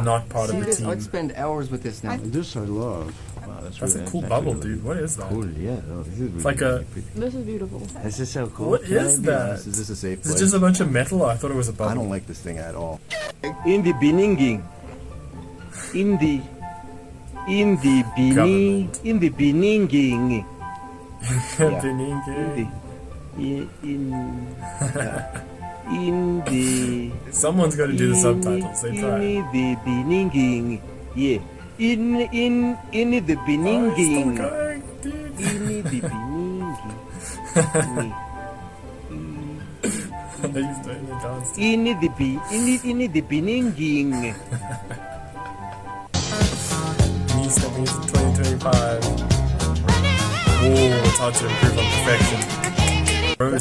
not part of the this, team. I'd spend hours with this now. This I love. Wow, That's really, a cool actually bubble, really dude. What is that? Cool, yeah. No, this is really, It's like a- really pretty. This is beautiful. This is so cool. What Can I is be that? honest? Is this a safe Is place? it just a bunch of metal? I thought it was a bubble. I don't like this thing at all. In the beginning. In the beginning. Government. In the beginning. In the Someone's got to do the subtitles. They try. In the beginning. Yeah. In the Oh, beginning. it's still going, dude. In the beginning. They used to in the dance. In the beginning. Me stepping into 2025. Whoa, it's hard to improve on perfection. Bro,